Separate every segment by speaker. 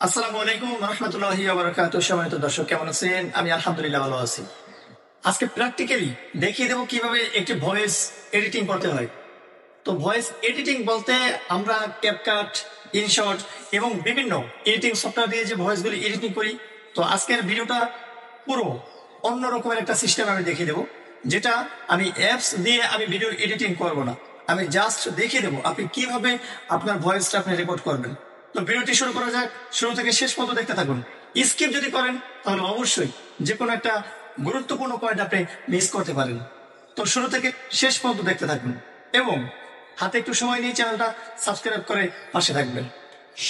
Speaker 1: আসসালামু আলাইকুম রহমতুল্লাহি ওয়া বারাকাতুহু। সম্মানিত দর্শক, কেমন আছেন? আমি আলহামদুলিল্লাহ ভালো আছি। আজকে প্র্যাকটিক্যালি দেখিয়ে দেবো কিভাবে একটি ভয়েস এডিটিং করতে হয়। তো ভয়েস এডিটিং বলতে আমরা ক্যাপকাট, ইনশট এবং বিভিন্ন এডিটিং সফটওয়্যার দিয়ে যে ভয়েসগুলি এডিটিং করি। তো আজকের ভিডিওটা পুরো অন্য রকমের একটা সিস্টেম আমি দেখিয়ে দেবো, যেটা আমি অ্যাপস দিয়ে আমি ভিডিও এডিটিং করব না। আমি জাস্ট দেখিয়ে দেবো আপনি কিভাবে আপনার ভয়েসটা আপনি রেকর্ড করবেন। তো ভিডিওটি শুরু করা যাক। শুরু থেকে শেষ পর্যন্ত দেখতে থাকুন। স্কিপ যদি করেন তাহলে অবশ্যই যে কোনো একটা গুরুত্বপূর্ণ পয়েন্ট আপনি মিস করতে পারেন। তো শুরু থেকে শেষ পর্যন্ত দেখতে থাকুন এবং হাতে একটু সময় নিয়ে চ্যানেলটা সাবস্ক্রাইব করে পাশে থাকবেন।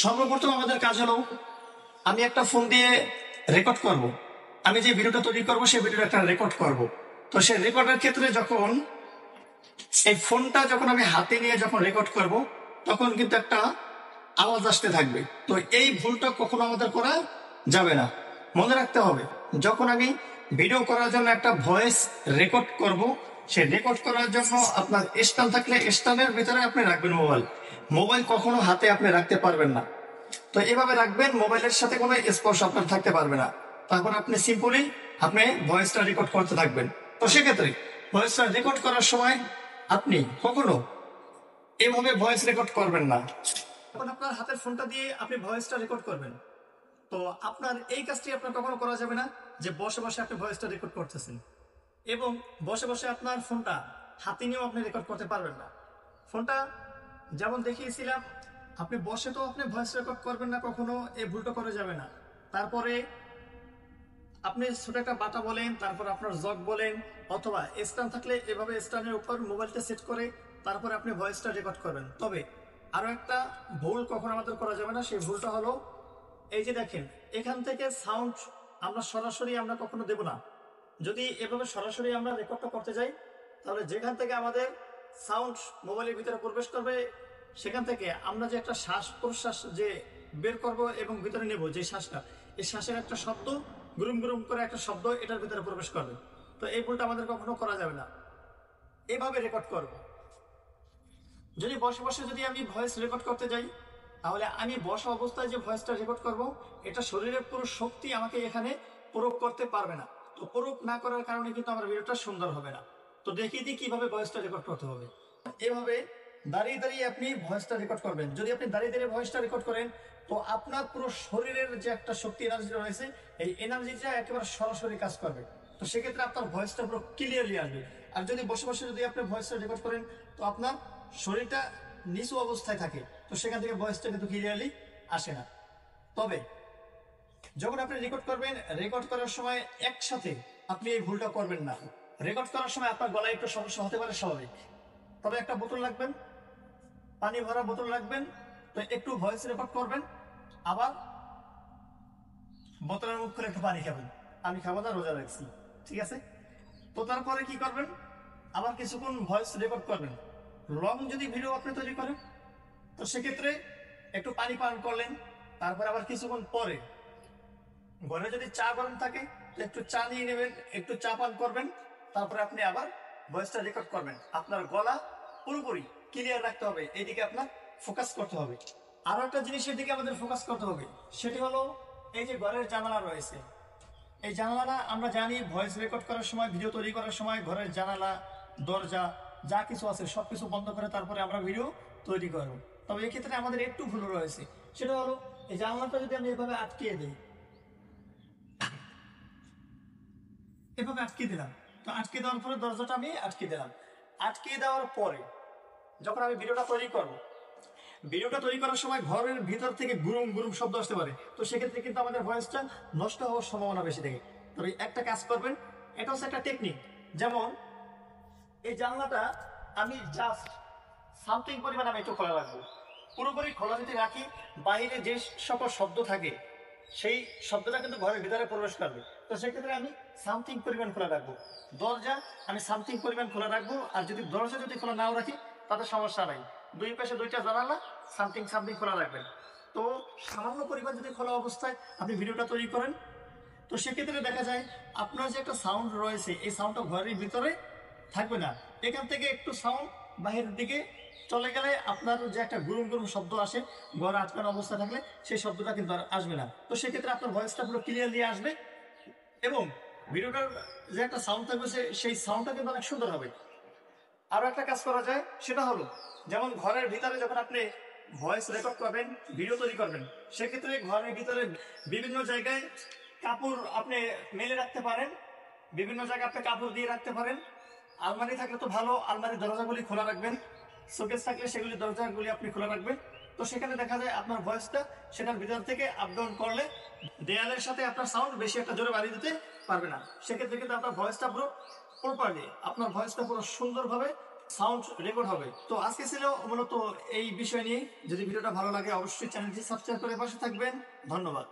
Speaker 1: সর্বপ্রথম আমাদের কাজ হলো, আমি একটা ফোন দিয়ে রেকর্ড করব। আমি যে ভিডিওটা তৈরি করব সেই ভিডিওটা একটা রেকর্ড করব। তো সেই রেকর্ডের ক্ষেত্রে যখন এই ফোনটা যখন আমি হাতে নিয়ে যখন রেকর্ড করব, তখন কিন্তু একটা আওয়াজ আসতে থাকবে। তো এই ভুলটা কখনো আমাদের করা যাবে না। মনে রাখতে হবে, যখন আমি ভিডিও করার জন্য একটা ভয়েস রেকর্ড করব, সে রেকর্ড করার জন্য আপনার স্ট্যান্ড থাকলে স্ট্যান্ডের ভিতরে আপনি রাখবেন মোবাইল। মোবাইল কখনো হাতে আপনি রাখতে পারবেন না। তো এভাবে রাখবেন, মোবাইলের সাথে কোনো স্পর্শ আপনার থাকতে পারবে না। তারপর আপনি সিম্পলি আপনি ভয়েসটা রেকর্ড করতে থাকবেন। তো সেক্ষেত্রে ভয়েসটা রেকর্ড করার সময় আপনি কখনো এভাবে ভয়েস রেকর্ড করবেন না। এখন আপনার হাতের ফোনটা দিয়ে আপনি ভয়েসটা রেকর্ড করবেন। তো আপনার এই কাজটি আপনার কখনো করা যাবে না যে বসে বসে আপনি ভয়েসটা রেকর্ড করতেছেন এবং বসে বসে আপনার ফোনটা হাতে নিয়েও আপনি রেকর্ড করতে পারবেন না। ফোনটা যেমন দেখিয়েছিলাম, আপনি বসে তো আপনি ভয়েস রেকর্ড করবেন না, কখনো এই ভুলটা করা যাবে না। তারপরে আপনি ছোট একটা বাটা বলেন, তারপর আপনার জগ বলেন, অথবা স্ট্যান্ড থাকলে এভাবে স্ট্যান্ডের উপর মোবাইলটা সেট করে তারপরে আপনি ভয়েসটা রেকর্ড করবেন। তবে আরো একটা ভুল কখনো আমাদের করা যাবে না। সেই ভুলটা হলো, এই যে দেখেন, এখান থেকে সাউন্ড আমরা সরাসরি আমরা কখনো দেব না। যদি এভাবে সরাসরি আমরা রেকর্ডটা করতে যাই, তাহলে যেখান থেকে আমাদের সাউন্ড মোবাইলের ভিতরে প্রবেশ করবে, সেখান থেকে আমরা যে একটা শ্বাস প্রশ্বাস যে বের করব এবং ভিতরে নেব যে শ্বাসটা, এই শ্বাসের একটা শব্দ, গুরুম গুরুম করে একটা শব্দ এটার ভিতরে প্রবেশ করবে। তো এই ভুলটা আমাদের কখনো করা যাবে না। এভাবে রেকর্ড করব। যদি বসে বসে যদি আমি ভয়েস রেকর্ড করতে যাই, তাহলে আমি বসা অবস্থায় যে ভয়েসটা রেকর্ড করব, এটা শরীরের পুরো শক্তি আমাকে এখানে প্রয়োগ করতে পারবে না। তো প্রয়োগ না করার কারণে কিন্তু আমার ভিডিওটা সুন্দর হবে না। তো দেখিয়ে দিই কিভাবে ভয়েসটা রেকর্ড করতে হবে। এভাবে দাঁড়িয়ে দাঁড়িয়ে আপনি ভয়েসটা রেকর্ড করবেন। যদি আপনি দাঁড়িয়ে দাঁড়িয়ে ভয়েসটা রেকর্ড করেন, তো আপনার পুরো শরীরের যে একটা শক্তি এনার্জি রয়েছে, এই এনার্জিটা একেবারে সরাসরি কাজ করবে। তো সেক্ষেত্রে আপনার ভয়েসটা পুরো ক্লিয়ারলি আসবে। আর যদি বসে বসে যদি আপনি ভয়েসটা রেকর্ড করেন, তো আপনার শরীরটা নিচু অবস্থায় থাকে, তো সেখান থেকে ভয়েসটা কিন্তু ক্লিয়ারলি আসে না। তবে যখন আপনি রেকর্ড করবেন, রেকর্ড করার সময় একসাথে আপনি এই ভুলটা করবেন না। রেকর্ড করার সময় আপনার গলায় একটু সমস্যা হতে পারে, স্বাভাবিক। তবে একটা বোতল রাখবেন, পানি ভরা বোতল রাখবেন। তো একটু ভয়েস রেকর্ড করবেন, আবার বোতলের মুখ করে একটু পানি খাবেন। আমি খাবো না, রোজা রাখছি, ঠিক আছে? তো তারপরে কি করবেন, আবার কিছুক্ষণ ভয়েস রেকর্ড করবেন। লং যদি ভিডিও আপনি তৈরি করেন, তো সেক্ষেত্রে একটু পানি পান করলেন। তারপর আবার কিছুক্ষণ পরে ঘরে যদি চা গরম থাকে, তো একটু চা নিয়ে নেবেন, একটু চা পান করবেন। তারপরে আপনি আবার ভয়েসটা রেকর্ড করবেন। আপনার গলা পুরোপুরি ক্লিয়ার রাখতে হবে, এইদিকে আপনার ফোকাস করতে হবে। আরো একটা জিনিসের দিকে আমাদের ফোকাস করতে হবে, সেটি হলো এই যে ঘরের জানালা রয়েছে, এই জানালাটা আমরা জানি ভয়েস রেকর্ড করার সময়, ভিডিও তৈরি করার সময় ঘরের জানালা, দরজা যা কিছু আছে সবকিছু বন্ধ করে তারপরে আমরা ভিডিও তৈরি করব। তবে এক্ষেত্রে আমাদের একটু ভুল রয়েছে, সেটা হলো এই জানালাটা যদি আমি এভাবে আটকিয়ে দিই, এভাবে আটকে দিলাম। তো আটকে দেওয়ার পরে দরজাটা আমি আটকে দিলাম। আটকে দেওয়ার পরে যখন আমি ভিডিওটা তৈরি করব, ভিডিওটা তৈরি করার সময় ঘরের ভিতর থেকে গুরুম গুরুম শব্দ আসতে পারে। তো সেক্ষেত্রে কিন্তু আমাদের ভয়েসটা নষ্ট হওয়ার সম্ভাবনা বেশি থাকে। তবে একটা কাজ করবেন, এটা হচ্ছে একটা টেকনিক। যেমন এই জানলাটা আমি জাস্ট সামথিং পরিমাণ আমি একটু খোলা রাখবো। পুরোপুরি খোলা যদি রাখি, বাইরে যে সকল শব্দ থাকে সেই শব্দটা কিন্তু ঘরের ভিতরে প্রবেশ করবে। তো সেক্ষেত্রে আমি সামথিং পরিমাণ খোলা রাখবো। দরজা আমি সামথিং পরিমাণ খোলা রাখবো। আর যদি দরজা যদি খোলা নাও রাখি, তাতে সমস্যা নাই। দুই পাশে দুইটা জানালা সামথিং সামথিং খোলা রাখবেন। তো সামান্য পরিমাণ যদি খোলা অবস্থায় আপনি ভিডিওটা তৈরি করেন, তো সেক্ষেত্রে দেখা যায় আপনার যে একটা সাউন্ড রয়েছে, এই সাউন্ডটা ঘরের ভিতরে থাকবে না। এখান থেকে একটু সাউন্ড বাহিরের দিকে চলে গেলে আপনার যে একটা গুরুম গুরুম শব্দ আসে ঘরে আটকানো অবস্থা থাকলে সেই শব্দটা কিন্তু আর আসবে না। তো সেক্ষেত্রে আপনার ভয়েসটা পুরো ক্লিয়ারলি আসবে এবং ভিডিওটার যে একটা সাউন্ড থাকবে সেই সাউন্ডটা কিন্তু অনেক সুন্দর হবে। আরো একটা কাজ করা যায়, সেটা হলো যেমন ঘরের ভিতরে যখন আপনি ভয়েস রেকর্ড করবেন, ভিডিও তৈরি করবেন, সেক্ষেত্রে ঘরের ভিতরে বিভিন্ন জায়গায় কাপড় আপনি মেলে রাখতে পারেন, বিভিন্ন জায়গায় আপনি কাপড় দিয়ে রাখতে পারেন। আলমারি থাকলে তো ভালো, আলমারির দরজাগুলি খোলা রাখবেন। শোকেস থাকলে সেগুলি দরজাগুলি আপনি খোলা রাখবেন। তো সেখানে দেখা যায় আপনার ভয়েসটা সেটার ভিতর থেকে আপ ডাউন করলে দেয়ালের সাথে আপনার সাউন্ড বেশি একটা জোরে বাড়িয়ে দিতে পারবে না। সেক্ষেত্রে কিন্তু আপনার ভয়েসটা পুরো প্রপারলি, আপনার ভয়েসটা পুরো সুন্দরভাবে সাউন্ড রেকর্ড হবে। তো আজকে ছিল মূলত এই বিষয় নিয়ে। যদি ভিডিওটা ভালো লাগে অবশ্যই চ্যানেলটি সাবস্ক্রাইব করে পাশে থাকবেন। ধন্যবাদ।